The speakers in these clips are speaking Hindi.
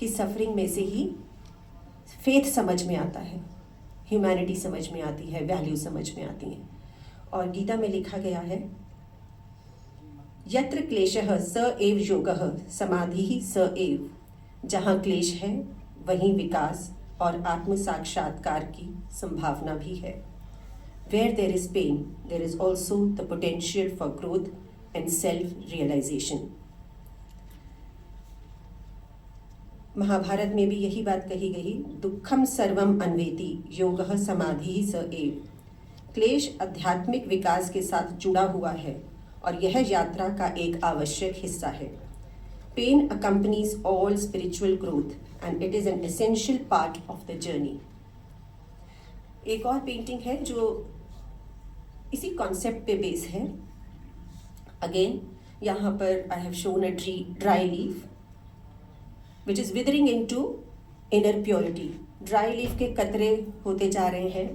कि सफरिंग में से ही फेथ समझ में आता है, ह्यूमैनिटी समझ में आती है, वैल्यू समझ में आती हैं। और गीता में लिखा गया है, यत्र क्लेशः स एव योगः समाधिः स एव। जहाँ क्लेश है वहीं विकास और आत्म साक्षात्कार की संभावना भी है। Where there is pain, there is also the potential for growth and self-realization. Mahabharat में भी यही बात कही गई, दुखम सर्वम अन्वेति योगः समाधि स एव। क्लेश आध्यात्मिक विकास के साथ जुड़ा हुआ है और यह यात्रा का एक आवश्यक हिस्सा है। Pain accompanies all spiritual growth and it is an essential part of the journey. एक और पेंटिंग है जो इसी कॉन्सेप्ट पे बेस है। अगेन यहाँ पर I have shown a dry leaf which is withering into inner purity. Dry leaf के कतरे होते जा रहे हैं,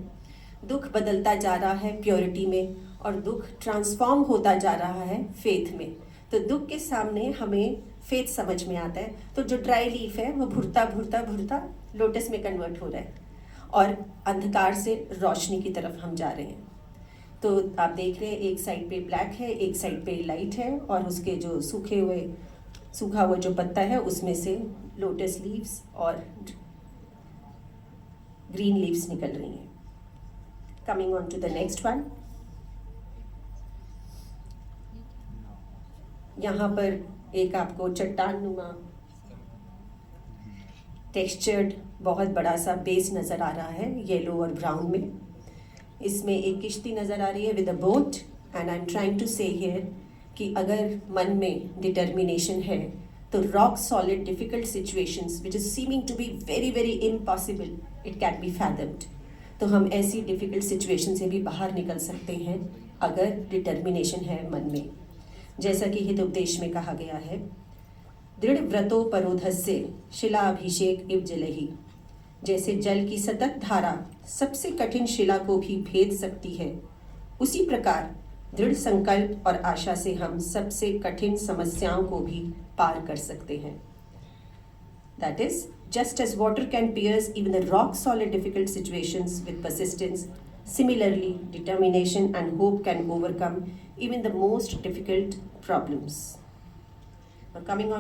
दुख बदलता जा रहा है प्योरिटी में और दुख ट्रांसफॉर्म होता जा रहा है फेथ में। तो दुख के सामने हमें फेथ समझ में आता है। तो जो ड्राई लीफ है वो भुरता भुरता भुरता लोटस में कन्वर्ट हो रहा है और अंधकार से रोशनी की तरफ हम जा रहे हैं। तो आप देख रहे हैं एक साइड पे ब्लैक है, एक साइड पे लाइट है और उसके जो सूखा हुआ जो पत्ता है उसमें से लोटस लीव्स और ग्रीन लीव्स निकल रही हैं। Coming on to the next one, यहाँ पर एक आपको चट्टान नुमा टेक्सचर्ड बहुत बड़ा सा बेस नज़र आ रहा है, येलो और ब्राउन में। इसमें एक किश्ती नज़र आ रही है with a boat and I am trying to say here कि अगर मन में डिटर्मिनेशन है तो rock solid difficult situations which is seeming to be very very impossible, it can be fathomed. तो हम ऐसी डिफ़िकल्ट सिचुएशन से भी बाहर निकल सकते हैं अगर डिटर्मिनेशन है मन में। जैसा कि हितोपदेश में कहा गया है, दृढ़ व्रतो परोधस्य शिलाभिषेक इव जलहि। जैसे जल की सतत धारा सबसे कठिन शिला को भी भेद सकती है, उसी प्रकार दृढ़ संकल्प और आशा से हम सबसे कठिन समस्याओं को भी पार कर सकते हैं। That is, just as water can pierce even the rock solid difficult situations with persistence, similarly determination and hope can overcome even the most difficult problems. Now coming on to